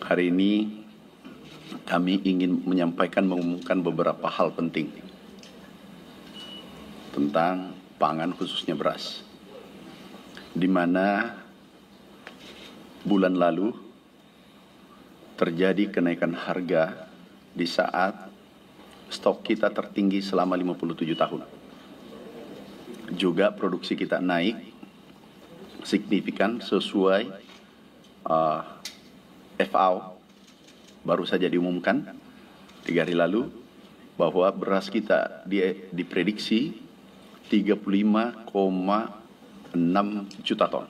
Hari ini kami ingin mengumumkan beberapa hal penting tentang pangan, khususnya beras, di mana bulan lalu terjadi kenaikan harga di saat stok kita tertinggi selama 57 tahun. Juga produksi kita naik signifikan sesuai FAO baru saja diumumkan 3 hari lalu bahwa beras kita diprediksi 35,6 juta ton.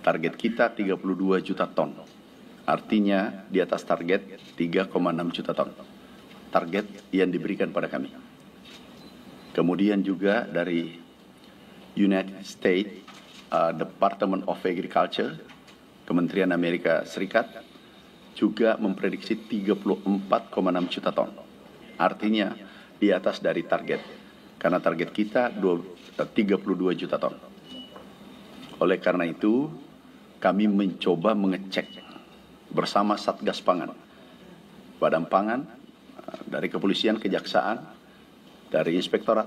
Target kita 32 juta ton. Artinya di atas target 3,6 juta ton. Target yang diberikan pada kami. Kemudian juga dari United States Department of Agriculture, Kementerian Amerika Serikat, juga memprediksi 34,6 juta ton. Artinya di atas dari target. Karena target kita 32 juta ton. Oleh karena itu, kami mencoba mengecek bersama Satgas Pangan, Badan Pangan, dari Kepolisian, Kejaksaan, dari Inspektorat,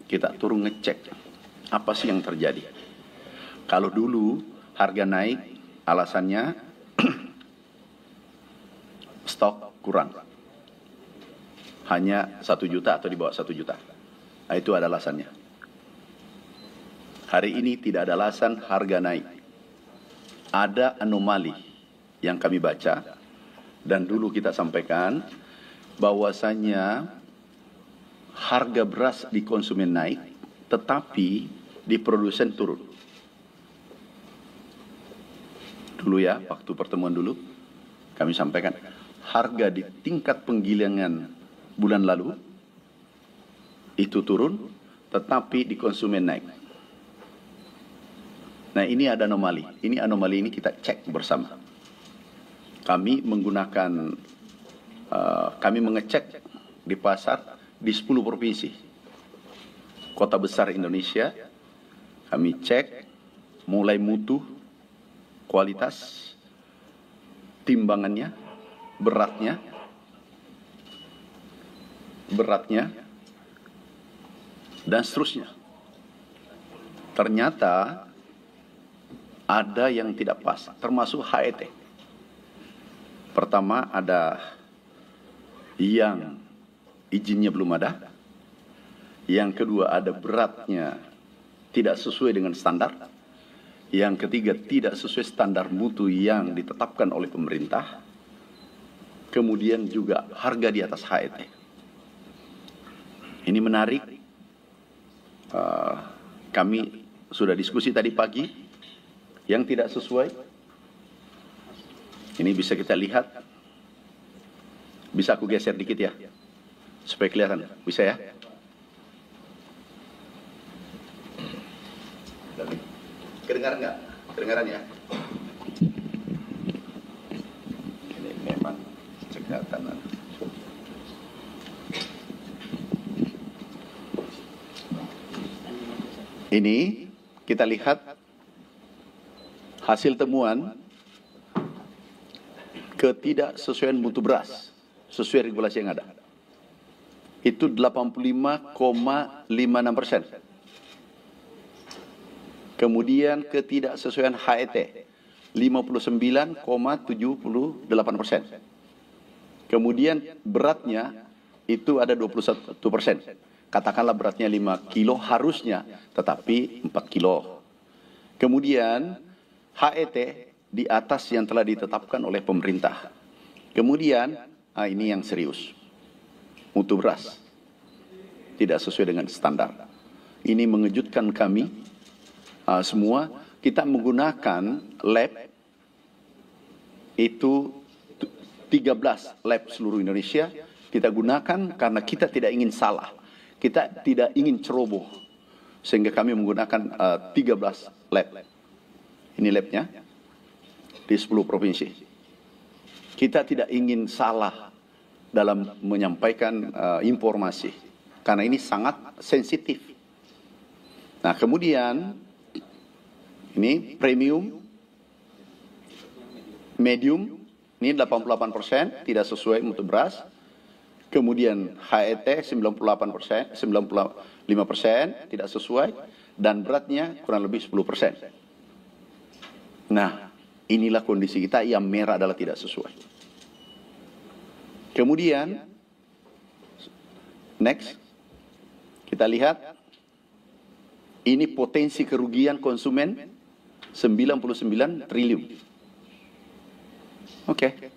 kita turun ngecek apa sih yang terjadi. Kalau dulu harga naik, alasannya stok kurang. Hanya 1 juta atau di bawah 1 juta. Nah, itu ada alasannya. Hari ini tidak ada alasan harga naik. Ada anomali yang kami baca dan dulu kita sampaikan bahwasanya harga beras di konsumen naik tetapi di produsen turun. Dulu ya, waktu pertemuan dulu kami sampaikan harga di tingkat penggilingan bulan lalu itu turun tetapi di konsumen naik. Nah, ini ada anomali. Anomali ini kita cek bersama. Kami menggunakan kami mengecek di pasar di 10 provinsi. Kota besar Indonesia kami cek mulai mutu, kualitas, timbangannya, beratnya, dan seterusnya. Ternyata ada yang tidak pas, termasuk HET. Pertama, ada yang izinnya belum ada. Yang kedua, ada beratnya tidak sesuai dengan standar. Yang ketiga, tidak sesuai standar mutu yang ditetapkan oleh pemerintah. Kemudian juga harga di atas HET. Ini menarik. Kami sudah diskusi tadi pagi. Yang tidak sesuai. Ini bisa kita lihat. Bisa aku geser dikit ya. Supaya kelihatan. Bisa ya? Kedengaran nggak? Kedengaran ya? Ini memang cekatan. Ini kita lihat hasil temuan ketidaksesuaian mutu beras sesuai regulasi yang ada. Itu 85,56%. Kemudian ketidaksesuaian HET 59,78%. Kemudian beratnya itu ada 21%. Katakanlah beratnya 5 kilo harusnya, tetapi 4 kilo. Kemudian HET di atas yang telah ditetapkan oleh pemerintah. Kemudian, ini yang serius. Mutu beras tidak sesuai dengan standar. Ini mengejutkan kami semua. Kita menggunakan lab itu 13 lab seluruh Indonesia. Kita gunakan karena kita tidak ingin salah. Kita tidak ingin ceroboh. Sehingga kami menggunakan 13 lab. Ini labnya di 10 provinsi. Kita tidak ingin salah dalam menyampaikan informasi. Karena ini sangat sensitif. Nah, kemudian ini premium medium ini 88% tidak sesuai mutu beras. Kemudian HET 98%, 95% tidak sesuai, dan beratnya kurang lebih 10%. Nah, inilah kondisi kita yang merah adalah tidak sesuai. Kemudian, next, kita lihat, ini potensi kerugian konsumen 99 triliun. Oke.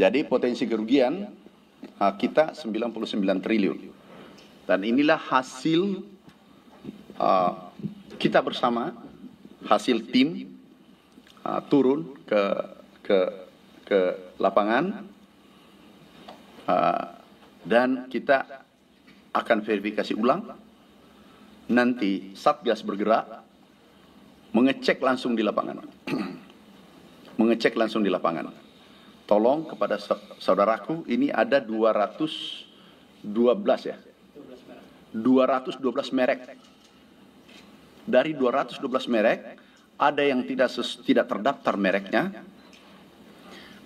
Jadi potensi kerugian kita 99 triliun. Dan inilah hasil kita bersama, hasil tim turun ke lapangan, dan kita akan verifikasi ulang. Nanti Satgas bergerak mengecek langsung di lapangan. Mengecek langsung di lapangan. Tolong kepada saudaraku, ini ada 212 ya. 212 merek. Dari 212 merek, ada yang tidak terdaftar mereknya,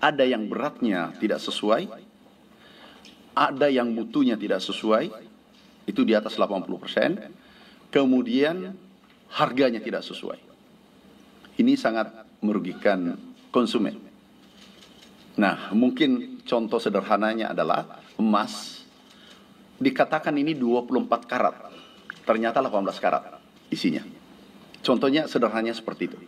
ada yang beratnya tidak sesuai, ada yang mutunya tidak sesuai, itu di atas 80%, kemudian harganya tidak sesuai. Ini sangat merugikan konsumen. Nah, mungkin contoh sederhananya adalah emas. Dikatakan ini 24 karat, ternyata 18 karat isinya. Contohnya sederhananya seperti itu.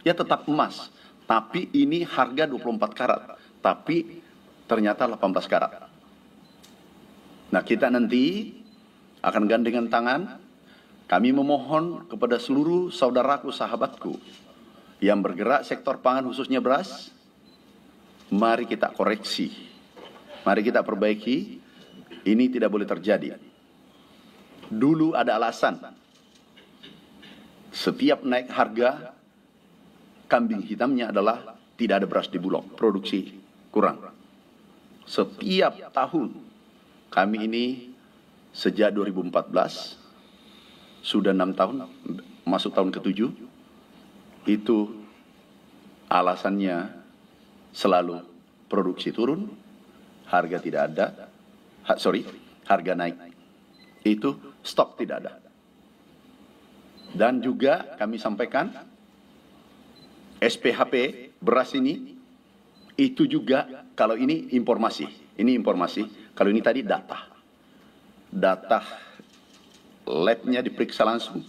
Ya tetap emas, tapi ini harga 24 karat, tapi ternyata 18 karat. Nah, kita nanti akan gandengan tangan. Kami memohon kepada seluruh saudaraku, sahabatku yang bergerak sektor pangan khususnya beras, mari kita koreksi, mari kita perbaiki, ini tidak boleh terjadi. Dulu ada alasan, setiap naik harga, kambing hitamnya adalah tidak ada beras di Bulog, produksi kurang. Setiap tahun, kami ini sejak 2014, sudah 6 tahun, masuk tahun ke-7, itu alasannya selalu produksi turun, harga tidak ada, harga naik. Itu stok tidak ada. Dan juga kami sampaikan, SPHP beras ini, itu juga, kalau ini informasi, kalau ini tadi data labnya diperiksa langsung.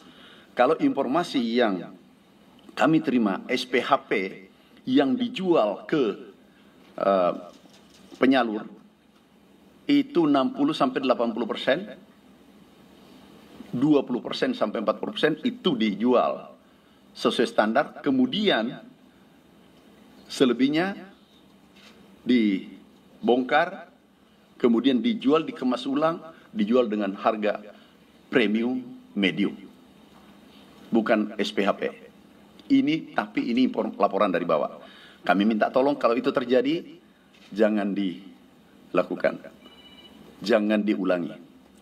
Kalau informasi yang kami terima, SPHP yang dijual ke penyalur itu 60-80%, 20% sampai 40% itu dijual sesuai standar, kemudian selebihnya dibongkar, kemudian dijual, dikemas ulang, dijual dengan harga premium medium, bukan SPHP. Tapi ini laporan dari bawah. Kami minta tolong kalau itu terjadi, jangan dilakukan. Jangan diulangi.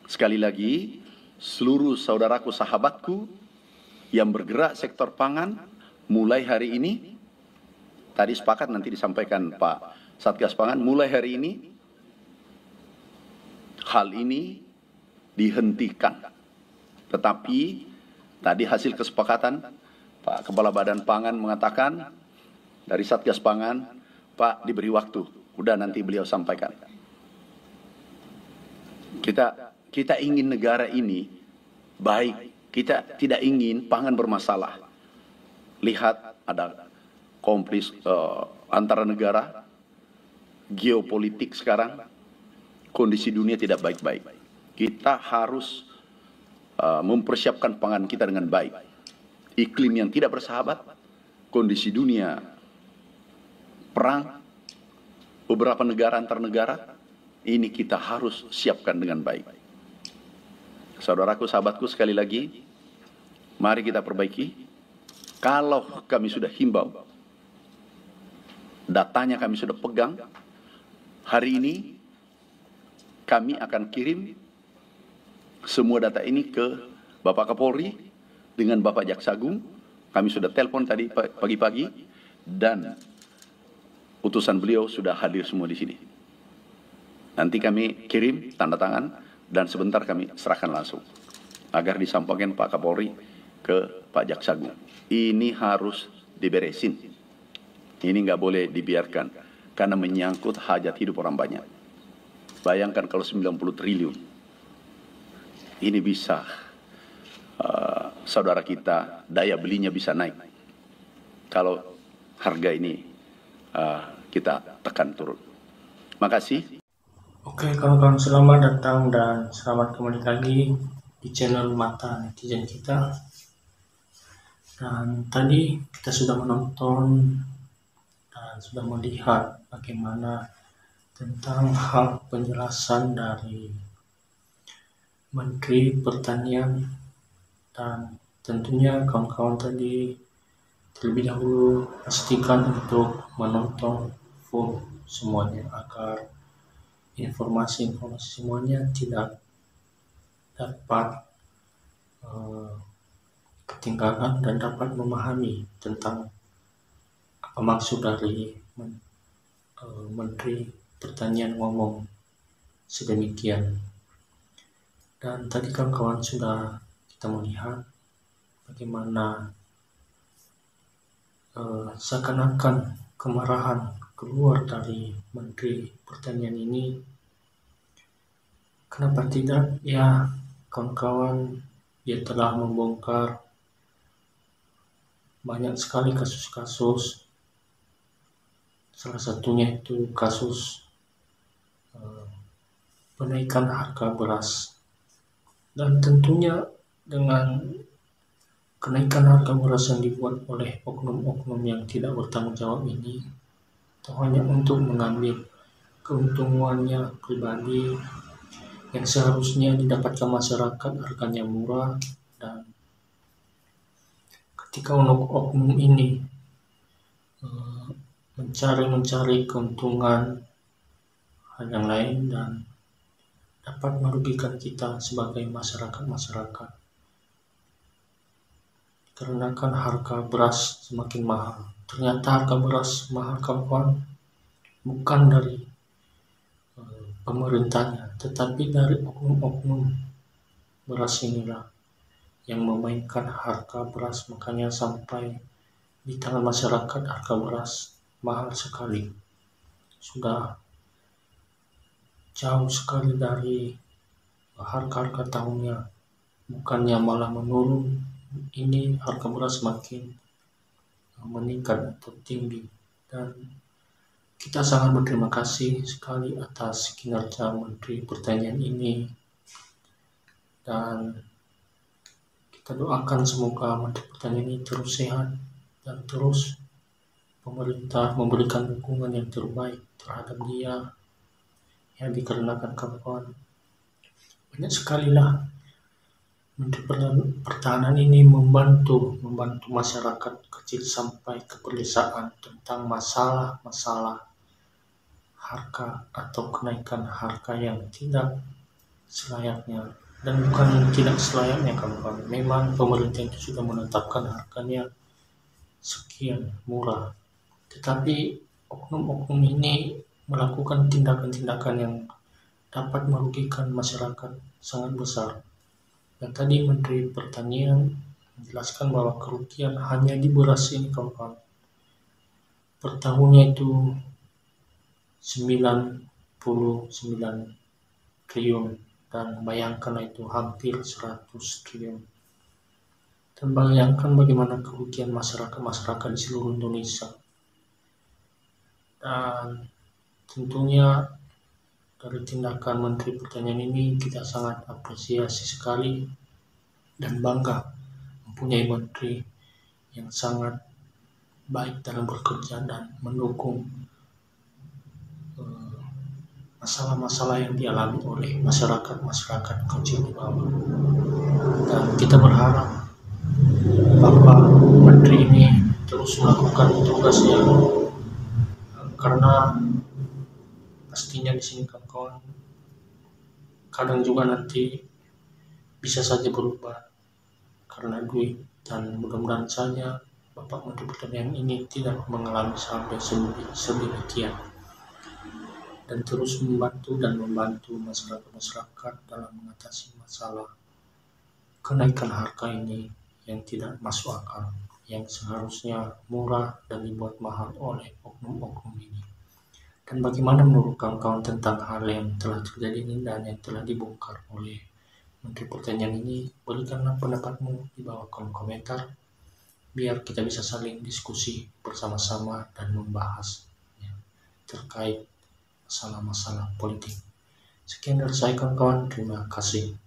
Sekali lagi, seluruh saudaraku, sahabatku yang bergerak sektor pangan, mulai hari ini, tadi sepakat nanti disampaikan Pak Satgas Pangan, mulai hari ini, hal ini dihentikan. Tetapi, tadi hasil kesepakatan, Pak Kepala Badan Pangan mengatakan dari Satgas Pangan, Pak diberi waktu, udah nanti beliau sampaikan. Kita ingin negara ini baik, kita tidak ingin pangan bermasalah. Lihat ada konflik antara negara, geopolitik sekarang, kondisi dunia tidak baik-baik. Kita harus mempersiapkan pangan kita dengan baik. Iklim yang tidak bersahabat, kondisi dunia, perang, beberapa negara antar negara, ini kita harus siapkan dengan baik. Saudaraku, sahabatku, sekali lagi, mari kita perbaiki. Kalau kami sudah himbau, datanya kami sudah pegang, hari ini kami akan kirim semua data ini ke Bapak Kapolri dengan Bapak Jaksa Agung Kami sudah telepon tadi pagi-pagi dan utusan beliau sudah hadir semua di sini. Nanti kami kirim tanda tangan dan sebentar kami serahkan langsung agar disampaikan Pak Kapolri ke Pak Jaksa Agung. Ini harus diberesin. Ini nggak boleh dibiarkan karena menyangkut hajat hidup orang banyak. Bayangkan kalau 90 triliun. Ini bisa saudara kita daya belinya bisa naik. Kalau harga ini kita tekan turun. Makasih. Oke kawan-kawan, selamat datang dan selamat kembali lagi di channel Mata Netizen kita. Dan tadi kita sudah menonton dan sudah melihat bagaimana tentang hal penjelasan dari Menteri Pertanian, dan tentunya kawan-kawan tadi terlebih dahulu pastikan untuk menonton full semuanya agar informasi-informasi semuanya tidak dapat ketinggalan dan dapat memahami tentang apa maksud dari Menteri Pertanian ngomong sedemikian. Dan tadi kawan-kawan sudah kita melihat bagaimana seakan-akan kemarahan keluar dari Menteri Pertanian ini. Kenapa tidak? Ya kawan-kawan, dia telah membongkar banyak sekali kasus-kasus. Salah satunya itu kasus penaikan harga beras. Dan tentunya dengan kenaikan harga beras yang dibuat oleh oknum-oknum yang tidak bertanggung jawab ini, itu hanya untuk mengambil keuntungannya pribadi yang seharusnya didapatkan masyarakat harganya murah. Dan ketika oknum ini mencari keuntungan hal yang lain dan dapat merugikan kita sebagai masyarakat karena kan harga beras semakin mahal. Ternyata harga beras mahal kawan, bukan dari pemerintahnya, tetapi dari oknum-oknum beras inilah yang memainkan harga beras, makanya sampai di tangan masyarakat harga beras mahal sekali. Sudah jauh sekali dari harga-harga tahunnya, bukannya malah menurun, ini harga beras makin meningkat atau tinggi. Dan kita sangat berterima kasih sekali atas kinerja Menteri Pertanian ini, dan kita doakan semoga Menteri Pertanian ini terus sehat dan terus pemerintah memberikan dukungan yang terbaik terhadap dia. Yang dikarenakan kawan-kawan, banyak sekali lah Menteri Pertahanan ini membantu masyarakat kecil sampai ke pedesaan tentang masalah harga atau kenaikan harga yang tidak selayaknya. Dan bukan tidak selayaknya kawan-kawan, memang pemerintah itu sudah menetapkan harganya sekian murah, tetapi oknum-oknum ini melakukan tindakan-tindakan yang dapat merugikan masyarakat sangat besar. Dan tadi Menteri Pertanian menjelaskan bahwa kerugian hanya di beras ini kawan-kawan per tahunnya itu 99 triliun, dan bayangkan itu hampir 100 triliun. Dan bayangkan bagaimana kerugian masyarakat di seluruh Indonesia. Dan tentunya dari tindakan Menteri Pertanian ini kita sangat apresiasi sekali dan bangga mempunyai menteri yang sangat baik dalam bekerja dan mendukung masalah-masalah yang dialami oleh masyarakat kecil di bawah. Dan kita berharap Bapak Menteri ini terus melakukan tugasnya, karena pastinya di sini kawan-kawan kadang juga nanti bisa saja berubah karena duit. Dan mudah-mudahan saja Bapak Menteri Pertanian ini tidak mengalami sampai sedemikian, dan terus membantu masyarakat dalam mengatasi masalah kenaikan harga ini yang tidak masuk akal, yang seharusnya murah dan dibuat mahal oleh oknum-oknum ini. Dan bagaimana menurut kawan-kawan tentang hal yang telah terjadi ini dan yang telah dibongkar oleh Menteri Pertanian ini? Berikanlah pendapatmu di bawah kolom komentar, biar kita bisa saling diskusi bersama-sama dan membahas terkait masalah-masalah politik. Sekian dari saya kawan-kawan, terima kasih.